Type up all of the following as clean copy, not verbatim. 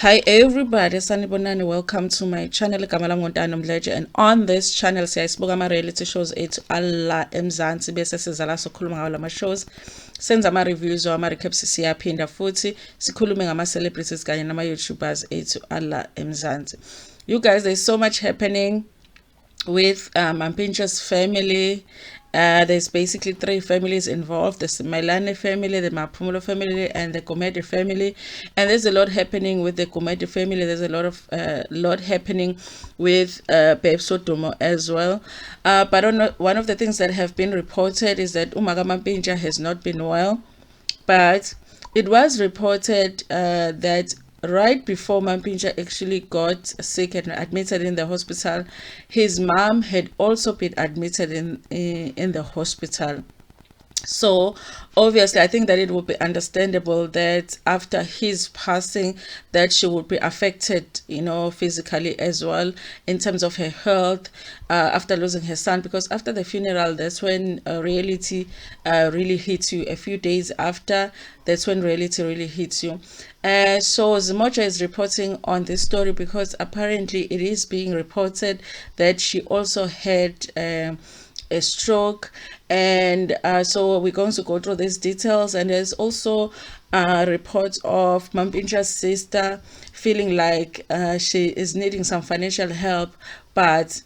Hi everybody, sanibonani. Welcome to my channel. Igama lami Ntando Mdletshe, and on this channel siyasibuka ama-reality shows ethu ala eMzansi bese siza la sokhuluma ngawo lama shows. Senza ama-reviews ama-recaps, siyaphinda futhi sikhulume ngama-celebrities kanye nama-YouTubers ethu ala eMzansi. You guys, there's so much happening with Mampitsha's family. There's basically three families involved: the Melane family, the Mapumulo family, and the Komedi family. And there's a lot happening with the Komedi family. There's a lot happening with Babe Sotomo as well. But one of the things that have been reported is that Umaga Mampintsha has not been well. But it was reported that right before Mampitsha actually got sick and admitted in the hospital, his mom had also been admitted in the hospital. So obviously I think that it would be understandable that after his passing that she would be affected, physically as well, in terms of her health, after losing her son, because after the funeral that's when reality really hits you. A few days after, that's when reality really hits you. So Zimoja is reporting on this story because apparently it is being reported that she also had a stroke. And so we're going to go through these details. And there's also reports of Mampintsha's sister feeling like she is needing some financial help, but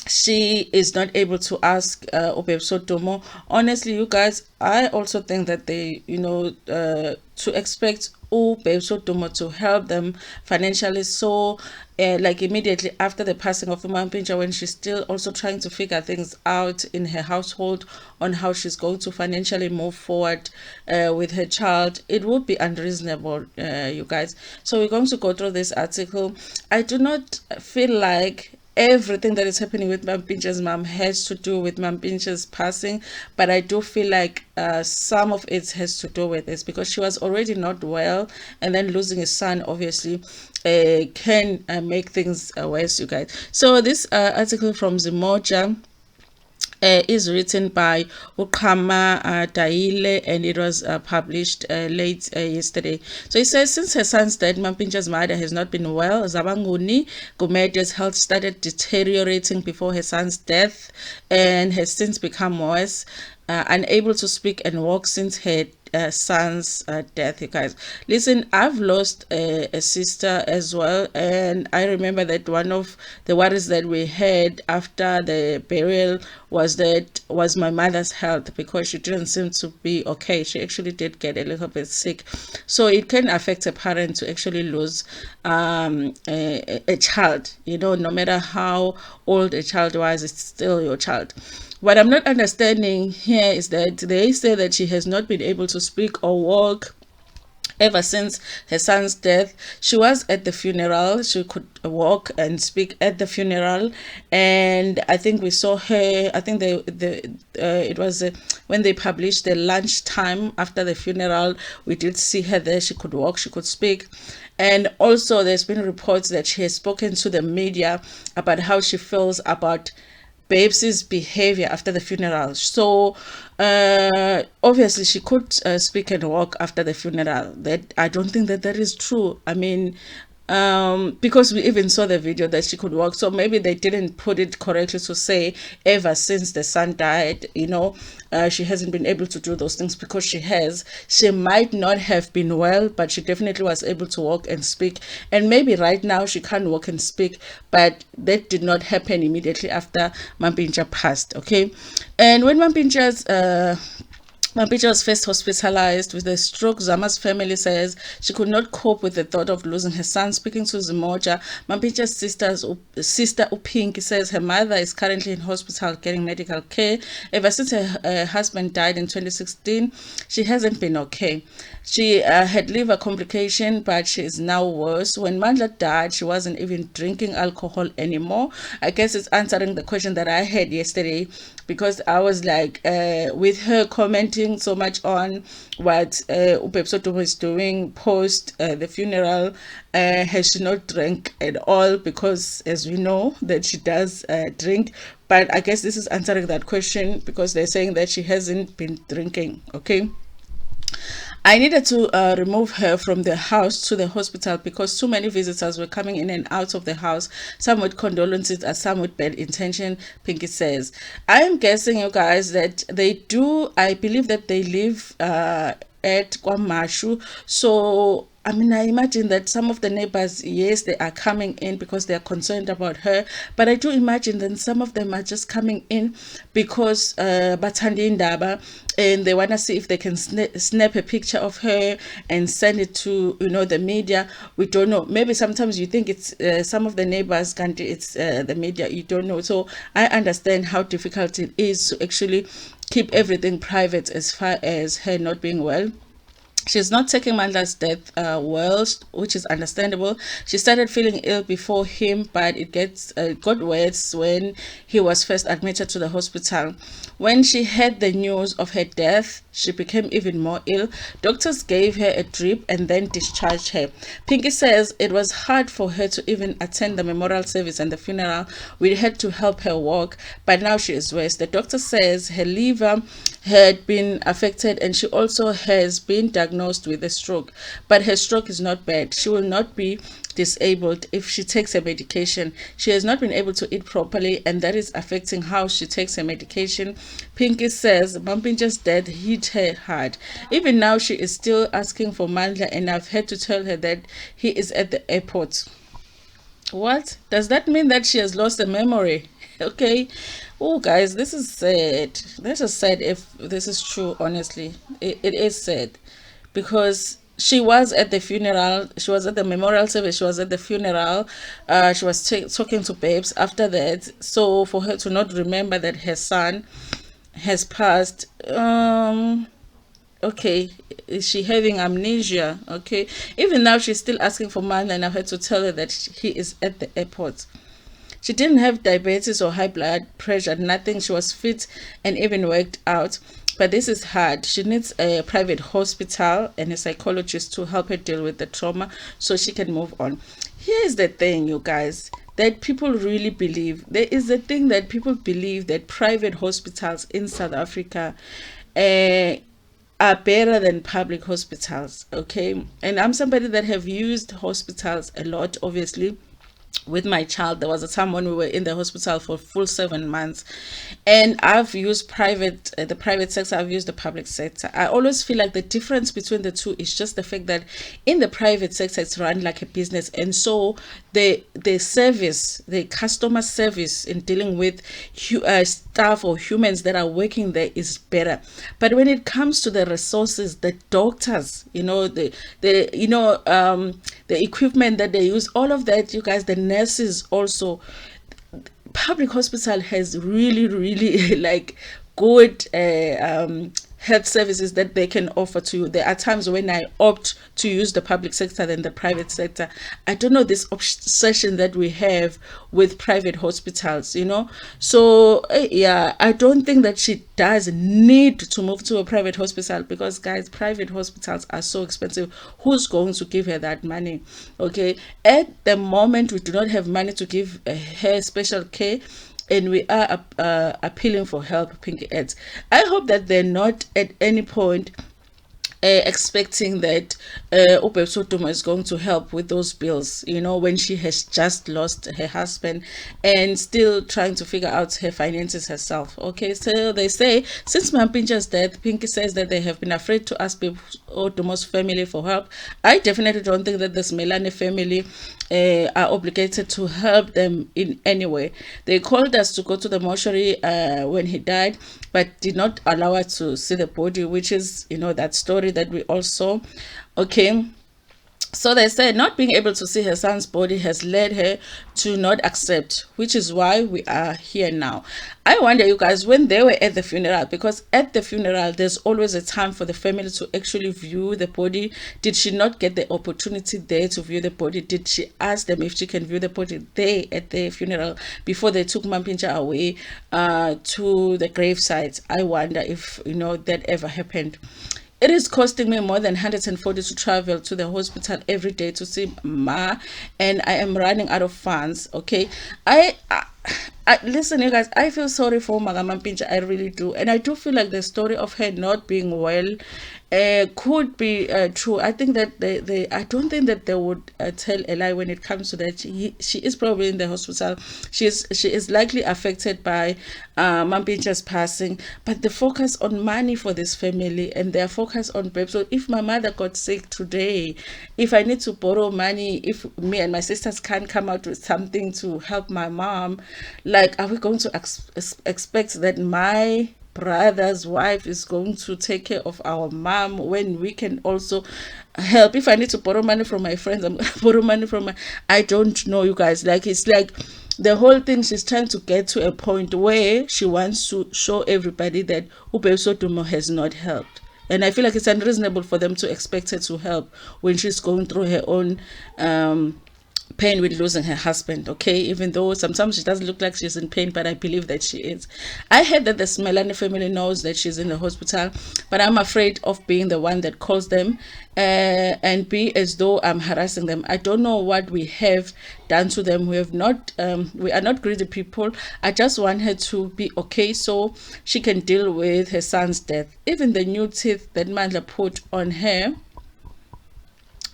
she is not able to ask Obeb Sotomo. Honestly, you guys, I also think that they, to expect Obeb Sotomo to help them financially, so like immediately after the passing of Mampintsha, when she's still also trying to figure things out in her household on how she's going to financially move forward with her child, it would be unreasonable, you guys. So we're going to go through this article. I do not feel like everything that is happening with Mampintsha's mom has to do with Mampintsha's passing, but I do feel like some of it has to do with this because she was already not well, and then losing a son obviously can make things worse, you guys. So this article from Zimoja is written by Ukama Daile, and it was published late yesterday. So it says, since her son's death, Mampintsha's mother has not been well. Zabanguni Gumedia's health started deteriorating before her son's death and has since become worse. Unable to speak and walk since her son's death. You guys, listen, I've lost a sister as well, and I remember that one of the worries that we had after the burial was my mother's health, because she didn't seem to be okay. She actually did get a little bit sick. So it can affect a parent to actually lose a child, no matter how old a child was, it's still your child. What I'm not understanding here is that they say that she has not been able to speak or walk ever since her son's death. She was at the funeral. She could walk and speak at the funeral, and I think we saw her. I think it was when they published the lunchtime after the funeral. We did see her there. She could walk. She could speak. And also, there's been reports that she has spoken to the media about how she feels about Babes's behavior after the funeral. So obviously she could speak and walk after the funeral. That I don't think that is true. I mean, because we even saw the video that she could walk, so maybe they didn't put it correctly to say ever since the son died, she hasn't been able to do those things, because she might not have been well, but she definitely was able to walk and speak. And maybe right now she can't walk and speak, but that did not happen immediately after Mampintsha passed. Okay, and when Mampitsha was first hospitalized with a stroke, Zama's family says she could not cope with the thought of losing her son. Speaking to Zimoja, Mampitsha's sister Upinki says her mother is currently in hospital getting medical care. Ever since her husband died in 2016, she hasn't been okay. She had liver complication, but she is now worse. When Mandla died, she wasn't even drinking alcohol anymore. I guess it's answering the question that I had yesterday, because I was like, with her commenting so much on what Ubeb Sotomo is doing post the funeral, has she not drank at all? Because as we know that she does drink, but I guess this is answering that question, because they're saying that she hasn't been drinking. Okay. I needed to remove her from the house to the hospital because too many visitors were coming in and out of the house, some with condolences and some with bad intention, Pinky says. I'm guessing, you guys, that they do, I believe that they live at Kwamashu. So I mean, I imagine that some of the neighbors, yes, they are coming in because they are concerned about her. But I do imagine that some of them are just coming in because Bathandi Ndaba, and they want to see if they can snap a picture of her and send it to, the media. We don't know. Maybe sometimes you think it's some of the neighbors, can't it's the media. You don't know. So I understand how difficult it is to actually keep everything private as far as her not being well. She's not taking Mandla's death well, which is understandable. She started feeling ill before him, but it got worse when he was first admitted to the hospital. When she heard the news of her death, she became even more ill. Doctors gave her a drip and then discharged her. Pinky says it was hard for her to even attend the memorial service and the funeral. We had to help her walk, but now she is worse. The doctor says her liver had been affected and she also has been diagnosed with a stroke, but her stroke is not bad. She will not be disabled if she takes her medication. She has not been able to eat properly, and that is affecting how she takes her medication. Pinky says Mampitsha's death hit her hard. Even now she is still asking for Mandla, and I've had to tell her that he is at the airport. What does that mean? That she has lost a memory? Okay. Oh guys, this is sad. This is sad if this is true. Honestly, it is sad because she was at the funeral, she was at the memorial service, she was at the funeral, she was talking to babes after that. So for her to not remember that her son has passed, okay, is she having amnesia? Okay, even now she's still asking for money, and I've had to tell her that he is at the airport. She didn't have diabetes or high blood pressure, nothing. She was fit and even worked out. But this is hard. She needs a private hospital and a psychologist to help her deal with the trauma so she can move on. Here's the thing, you guys, that people really believe. There is a thing that people believe that private hospitals in South Africa are better than public hospitals. Okay. And I'm somebody that have used hospitals a lot, obviously. With my child, there was a time when we were in the hospital for full 7 months, and I've used the private sector, I've used the public sector. I always feel like the difference between the two is just the fact that in the private sector it's run like a business, and so the service, the customer service in dealing with staff or humans that are working there is better. But when it comes to the resources, the doctors, the equipment that they use, all of that, you guys, the nurses also, public hospital has really like good health services that they can offer to you. There are times when I opt to use the public sector than the private sector. I don't know, this obsession that we have with private hospitals, so yeah, I don't think that she does need to move to a private hospital, because guys, private hospitals are so expensive. Who's going to give her that money? Okay, at the moment we do not have money to give her special care, and we are appealing for help. Pinky adds, I hope that they're not at any point expecting that Ubebsotoma is going to help with those bills, when she has just lost her husband and still trying to figure out her finances herself. Okay, so they say since Mampitsha's death, Pinky says that they have been afraid to ask Otomo's family for help. I definitely don't think that this Melane family are obligated to help them in any way. They called us to go to the mortuary when he died, but did not allow us to see the body, which is, that story that we all saw. Okay. So they said not being able to see her son's body has led her to not accept, which is why we are here now. I wonder, you guys, when they were at the funeral, because at the funeral, there's always a time for the family to actually view the body. Did she not get the opportunity there to view the body? Did she ask them if she can view the body there at the funeral before they took Mampitsha away to the gravesite? I wonder if, that ever happened. It is costing me more than 140 to travel to the hospital every day to see Ma, and I am running out of funds. Okay, Listen, you guys, I feel sorry for Mampitsha. I really do. And I do feel like the story of her not being well could be true. I think that I don't think that they would tell a lie when it comes to that. She is probably in the hospital. She is likely affected by Mampitsha's passing. But the focus on money for this family and their focus on babe. So if my mother got sick today, if I need to borrow money, if me and my sisters can't come out with something to help my mom, like, are we going to expect that my brother's wife is going to take care of our mom when we can also help? If I need to borrow money from my friends, I'm gonna borrow money from my, I don't know, you guys. Like, it's like the whole thing, she's trying to get to a point where she wants to show everybody that Ubesotumo has not helped. And I feel like it's unreasonable for them to expect her to help when she's going through her own pain with losing her husband. Okay, even though sometimes she doesn't look like she's in pain, but I believe that she is. I heard that the Smelani family knows that she's in the hospital, but I'm afraid of being the one that calls them and be as though I'm harassing them. I don't know what we have done to them. We are not greedy people. I just want her to be okay so she can deal with her son's death. Even the new teeth that Mandla put on her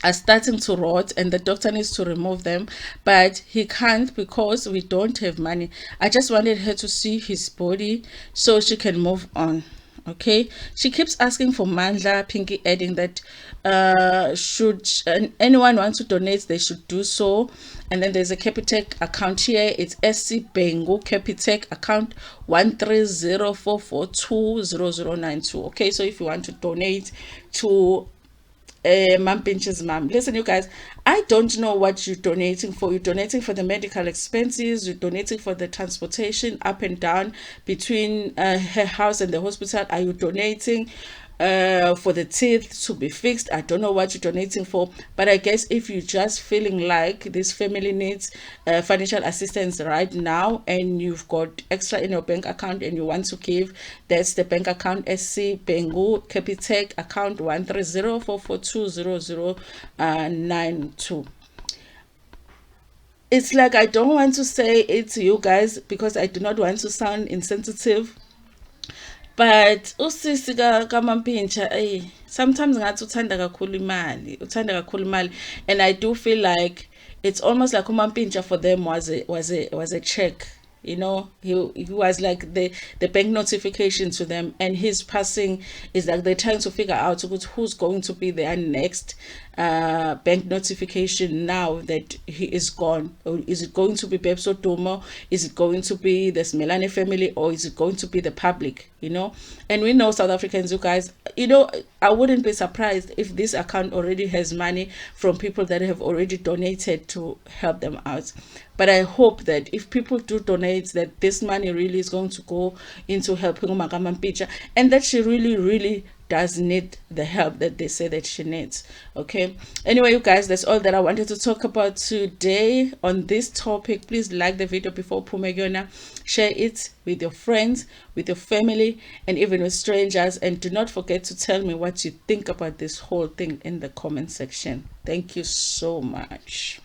are starting to rot and the doctor needs to remove them, but he can't because we don't have money. I just wanted her to see his body so she can move on. Okay, she keeps asking for Mandla. Pinky adding that should anyone want to donate, they should do so. And then there's a Capitec account here. It's SC Bengo Capitec account 13044200092. Okay, so if you want to donate to Mampitsha's mom, listen, you guys, I don't know what you're donating for. You're donating for the medical expenses, you're donating for the transportation up and down between her house and the hospital. Are you donating for the teeth to be fixed? I don't know what you're donating for, but I guess if you're just feeling like this family needs financial assistance right now and you've got extra in your bank account and you want to give, that's the bank account SC Bengu Capitec account 13044200092. It's like, I don't want to say it to you guys because I do not want to sound insensitive, but usisi kaMampitsha, sometimes ngathi uthanda kakhulu imali, and I do feel like it's almost like uMampitsha for them was a check. You know, he was like the bank notification to them, and his passing is like they're trying to figure out who's going to be their next bank notification now that he is gone. Or is it going to be Pepso Tomo? Is it going to be the Smelani family, or is it going to be the public? You know, and we know South Africans, you guys, you know, I wouldn't be surprised if this account already has money from people that have already donated to help them out. But I hope that if people do donate, that this money really is going to go into helping Mampitsha, and that she really does need the help that they say that she needs. Okay, anyway, you guys, that's all that I wanted to talk about today on this topic. Please like the video before Pumegona, share it with your friends, with your family, and even with strangers, and do not forget to tell me what you think about this whole thing in the comment section. Thank you so much.